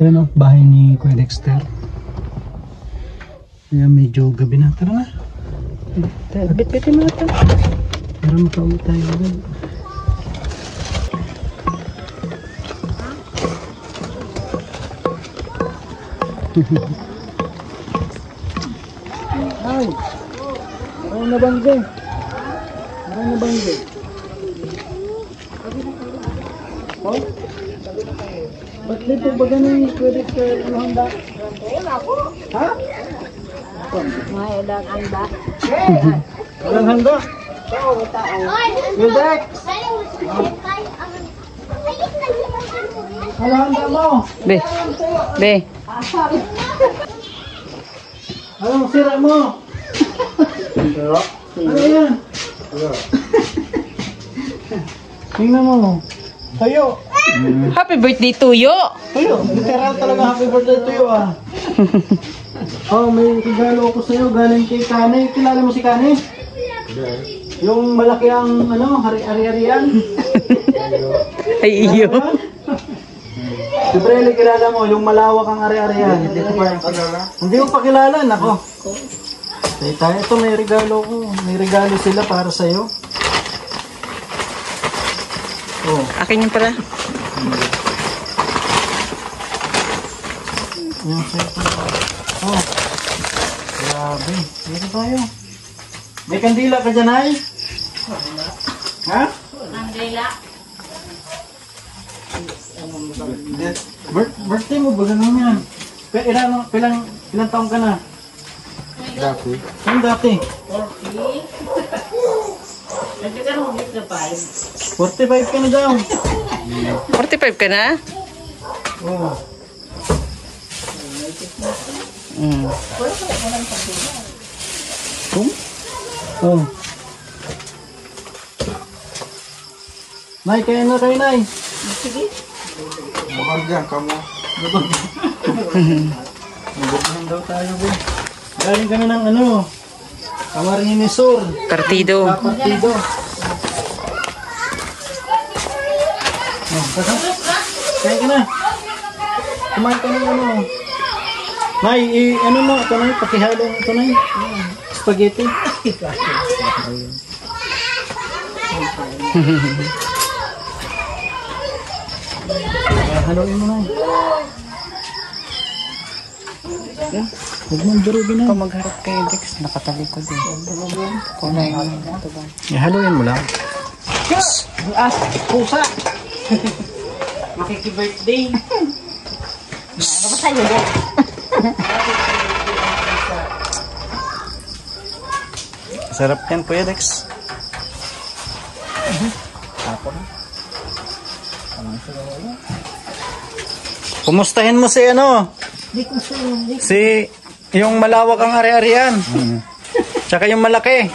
Ayan o, bahay ni Kuya Dexter. Ayan, medyo gabi na. Tara na. Bit-bitin mo ito. Para makauwi tayo agad. Ay! Maray na bangge. Maray na bangge. Oh? Ba't dito ba ganun pwede sa handa? Ha? May ulang handa. Walang handa? Wildex! Ano handa mo? Be. Be. Anong sira mo? Ano yan? Tingnan mo. Tayo. Happy birthday to you. Tayo. Literal talaga happy birthday to you ah. Oh, may regalo ako sa'yo galing kay Kane. Kilala mo si Kane? Yung malaki ang ano, hari-harian. Ay iyo. Siyempre, kilala mo yung malawak ang hari-harian. Hindi ko pa kilala, nako. Tayo, ito may regalo ko. May regalo sila para sa'yo. Oh. Akin yung pala. Yung oh. Grabe. Dito tayo. May kandila ka dyan, ay? Ha? Kandila. Birthday mo ba ganun yan? Ilang taong ka na? Dati. Ang dati? 45 ka na daw. 45 ka na? Oh. Oh. Nay, kaya na kayo, Nay. Sige. Mukhang dyan, kamo. Magandang daw tayo, boy. Galing kami ng ano, Camarines Sur. Partido. Partido. Oh, kaya ka na. Kumain ka ng ano. Nay, ano mo, ito na, pakihalo ito na. Spaghetti. Haluin mo na. Yan, huwag mong durugin na. Kung magharap kayo, Dex, nakatalikod eh. Kulay mo ito ba? Haluin mo lang. Yes! Pusa! Makiki-birthday. Ano tayo ba? Sarap yan, Kuya Dex. Kumustahin mo si ano? Si yung malawak ang ari-arian. Tsaka yung malaki.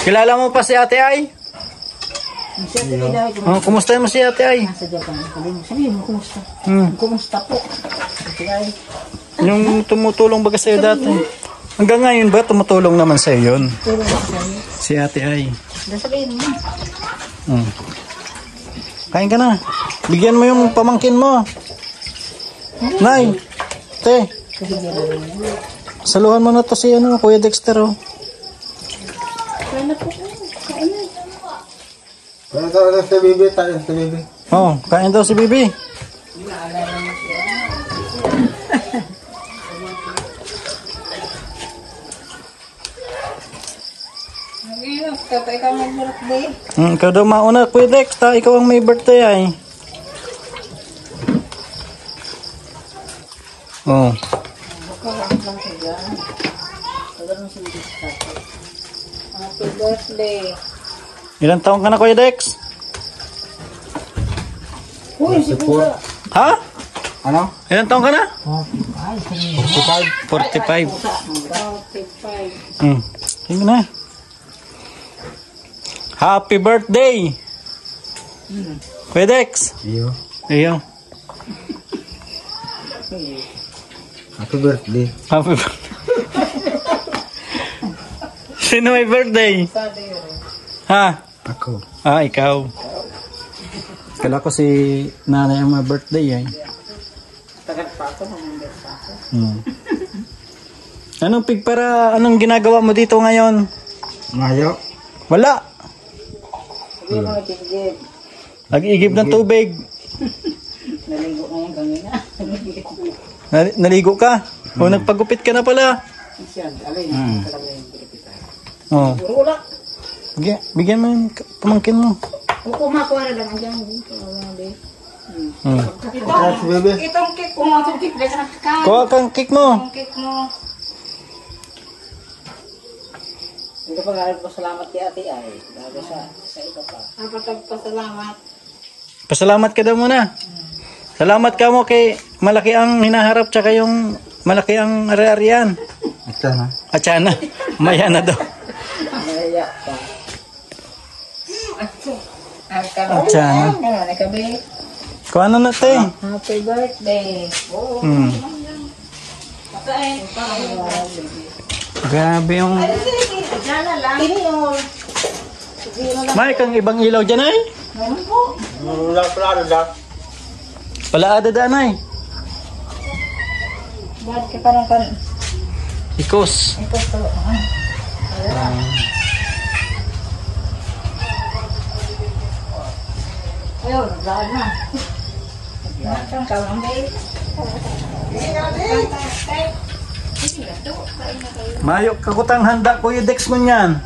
Kilala mo pa si Ate Ay? Oh, kumustahin mo si Ate Ay? Sabihin mo, kumusta? Kumusta po? Yung tumutulong baga sa'yo dati. Hanggang ngayon ba tumutulong naman sa'yo yun? Si Ate Ay. Sabihin mo. Kain ka na. Bigyan mo yung pamangkin mo. Nay, te. Saluhan mo na to si ano, Kuya Dexter. Oh. Kain na po. Kain na. Kain daw si Bibi, tayo si Bibi. Oh, kain daw si Bibi. Kapag ikaw may birthday. Ikaw daw mauna, Kuya Dex. Ikaw ang may birthday ay. Oh. Happy birthday. Ilang taon ka na, Kuya Dex? Uy, si Pura. Ha? Ano? Ilang taon ka na? 45. 45. Tingnan na. Happy birthday! Kuya Dex. Iyo. Iyo. Happy birthday. Happy birthday. Sino may birthday? Ha? Ako. Ah, ikaw. Kala ko si nanay ang may birthday eh. Anong pigpara, anong ginagawa mo dito ngayon? Mayo. Wala. Nag-iigib ng tubig. Naligo ngayon kanina. Naligo ka? O nagpagupit ka na pala? Oh. Wala. Bigyan mo yung pamangkin mo. Kumakuha na lang dyan. Kaya si bebe. Itong cake ko, itong cake na nakakain. Kuha kang cake mo. Itong cake mo. Hindi pa nga salamat kay ate ay. Bago sa ito pa. Pasalamat. Pasalamat ka daw muna. Salamat ka mo kay malaki ang hinaharap tsaka yung malaki ang ari-arian. Ito na. Atsana. Maya na daw. Maya pa. Atsana. Nakabi. Kuha na natin. Happy birthday. Grabe yung... Diyan lang. Ini yung... May kang ibang ilaw dyan ay? Meron po. Wala pala na. Palaada daan ay. Bakit ka parang kan... Ikos. Ito to. Ayun, naglaan na. Naglaan ka lang, babe. Mayo, kakutang handa Kuya Dex mo niyan.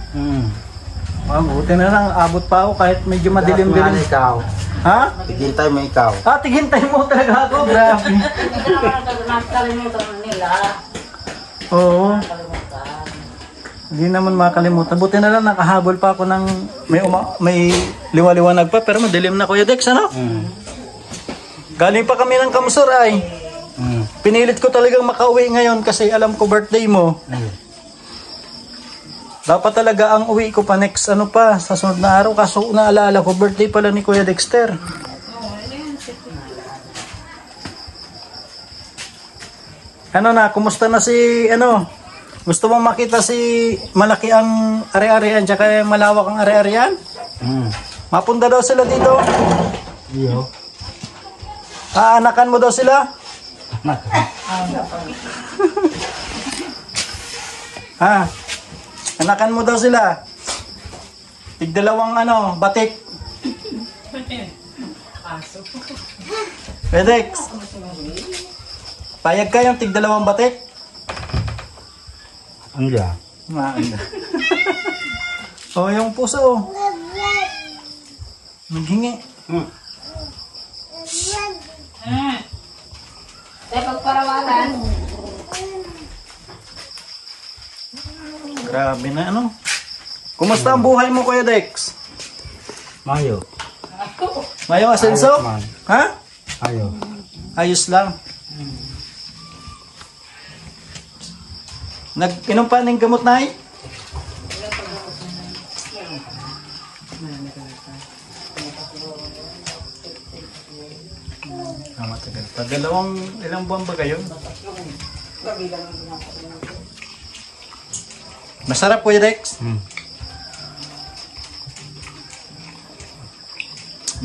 Buti na lang, abot pa ako kahit medyo madilim-dilim. Ikaw. Ha? Tigintay mo ikaw. Tighintay mo talaga ako, grabe. Nakalimutan nila. Oo. Hindi naman makalimutan. Buti na lang nakahabol pa ako ng may liwa-liwanag pa pero madilim na Kuya Dex, ano? Galing pa kami ng Kamsur ay. Pinilit ko talagang makauwi ngayon kasi alam ko birthday mo. Dapat talaga ang uwi ko pa next ano pa sa sunod na araw kaso naalala ko birthday pala ni Kuya Dexter. Ano na, kumusta na si ano? Gusto mong makita si malaki ang ari-arian tsaka malawak ang ari-arian? Mapunta daw sila dito. Iyo. Aanakan mo daw sila? Ha? Anakan mo daw sila. Tigdalawang ano, batik. Pedex. Payag ka yung tigdalawang batik? Anda. Maanda. Oh, yung puso oh. Maghingi. Tayo pagparawalan. Grabe na ano. Kumusta ang buhay mo Kuya Dex? Mayo. Mayong asenso? Ayos man. Ha? Ayo. Ayos lang. Nag-inom pa ng gamot na matagal. Ilang buwan ba kayo? Masarap Kuya Dex?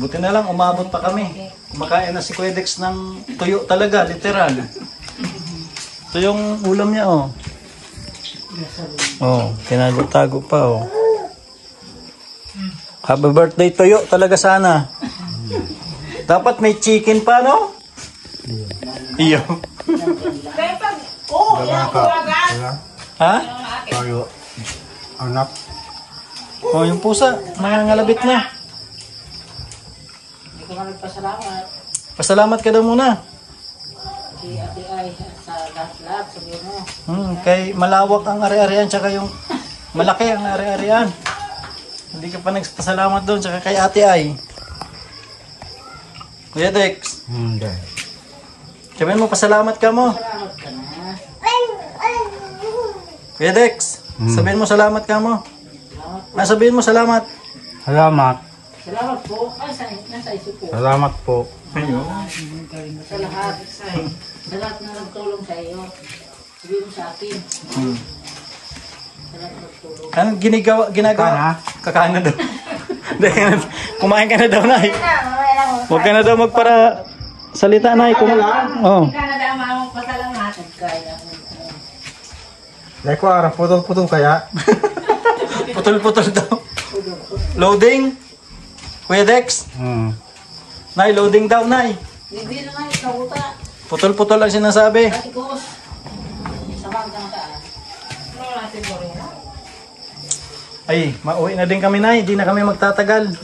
Buti na lang umabot pa kami. Kumakain na si Kuya Dex ng tuyo talaga, literal. Ito yung ulam niya oh. Oh, tinago-tago pa oh. Happy birthday tuyo talaga sana. Dapat may chicken pa no? Iyo. Ha? Mayo. Anak. Oh, yung pusa, nangangalabit na. Hindi ko nga nagpasalamat. Pasalamat ka daw muna. Si ate ay sa lahat-lahat, sabi mo. Kay malawak ang ari-arian tsaka yung malaki ang ari-arian. Hindi ka pa nagpasalamat doon tsaka kay ate ay. Kuya Dex, Hindi. sabihin mo pasalamat ka mo. Salamat ka na. Kuya Dex, sabihin mo salamat ka mo. Sabihin mo salamat. Salamat. Salamat po. Ay, nasa isip po. Salamat po. Sa lahat. Sa lahat na nagtulong sa iyo. Sabihin mo sa akin. Sa lahat na nagtulong. Anong ginagawa? Kakain na daw. Kumain ka na daw, Nay. Huwag ka na daw magpara salita, Nay. Oh. Hindi ka na damang pasalamatan kayo. Nay ko arang putol-putol kaya. Putol-putol daw. Loading. Kuya Dex. Nay, loading daw, Nay. Hindi na nga, ikabuta. Putol-putol lang sinasabi. Katikos. Samang ka na ka. Ano natin po rin? Ay, mauwi na din kami, Nay. Hindi na kami magtatagal.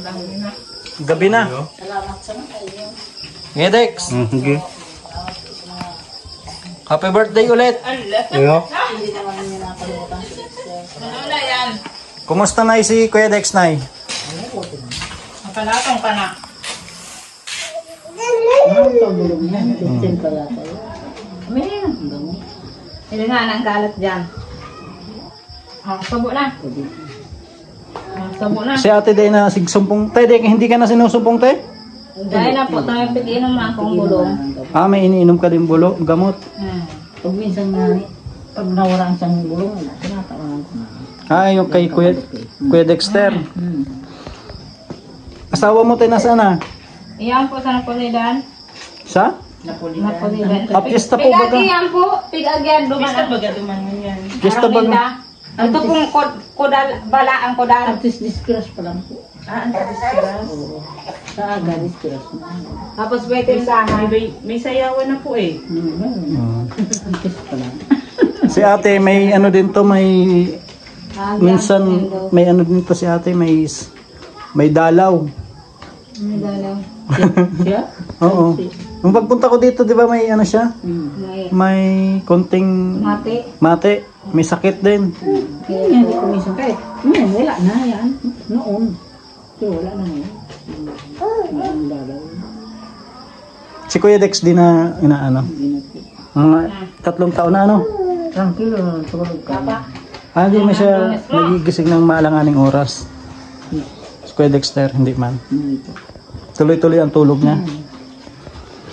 Gabi na. Salamat sa mga kayo. Kuya Dex. Okay. Happy birthday ulit. Iyo. Hindi naman niya nakalimutan si Dexter. Kumusta, Nay, si Kuya Dex, Nay? Kalatong ka na. Ano ito, bulog na. Dexter pala tayo. Kami na yun. Hindi nga ang kalat dyan. Sabo na. Sabo na. Si ate day na sigsumpong. Tay, day, hindi ka na sinusumpong, Tay? Dahil na po tayo piginom na akong bulong. Ah, may iniinom ka din bulo, gamot. Pag minsan nga, pag nawala ang isang bulong, tinatawanan ko na. Ah, yung kay Kuya Dexter. Asawa mo, Tay, nasaan na? Iyan po sa Napolidan. Sa? Napolidan. Apista po baga. Pigagi yan po. Pigagyan. Duman. Pista baga. Ito pong kodal, bala ang kodal. Artist disgrace pa lang po. Ang disgrace. Sa aga, disgrace na. Tapos may tindahan. May sayawan na po eh. Artist pa lang. Si ate, may ano din to, may... Minsan, may ano din to si ate, may dalaw. May dalaw. Siya? Oo. Nung pagpunta ko dito, di ba may ano siya? May May konting mati. May sakit din. Kaya hindi ko minsan kahit. Ngayon, wala na yan. Noon. So, wala na ngayon. Noon dalaw. Si Kuya Dex din na inaano. Hindi na po. Mga 3 taon na ano. Tranquilo, tulog ka. Ah, hindi mo siya nagigising ng maalanganing oras. Si Kuya Dexter, hindi man. Hindi po. Tuloy-tuloy ang tulog niya.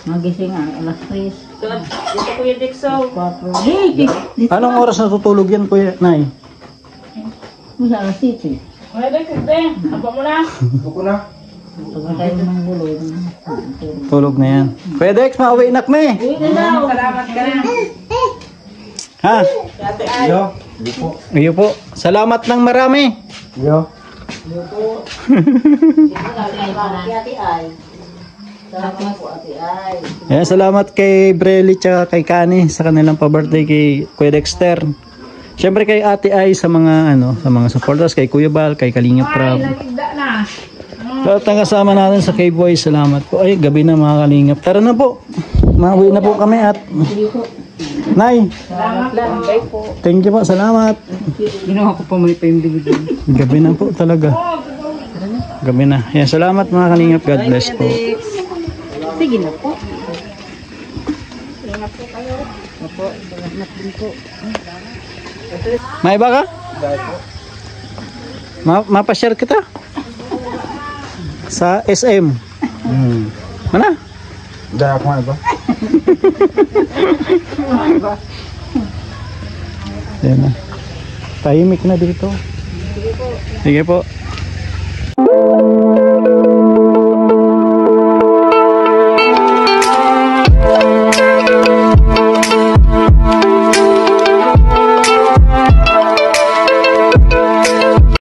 Magising nga, alas 3. Dito Kuya Dixo. 4. Hey! Anong oras natutulog yan, Kuya Nay? Masa alas 7. Kuya Dixo, haba mo na. Buko na. Tagal tayo ng bulog. Tulog na yan. Kuya Dex, mauwi na kami. Salamat ka na. Ha? Iyo. Iyo po. Iyo po. Salamat ng marami. Iyo. Ate Ay. Salamat po, Ate Ay. Ayan, salamat kay Brely at kay Kani sa kanilang pa-birthday kay Kuya Dexter. Siyempre kay Ate Ay sa mga sa mga supporters, kay Kuya Bal, kay Kalinga Prab. Nagigda na. Lahat ng kasama natin sa K-Boy, salamat po. Ay, gabi na mga Kalingap. Tara na po. Mauwi na po kami at Nay, Salamat lang. thank you po, salamat. Ginawa ko pa muli pa yung bibigyan. Gabi na po talaga. Gabi na. Ayan, salamat mga Kalingap. God bless po. Sige na po. May ba ka? Mapashare kita sa SM. Mana? Dahil ako nga ba? Ayan na. Tahimik na dito. Sige po.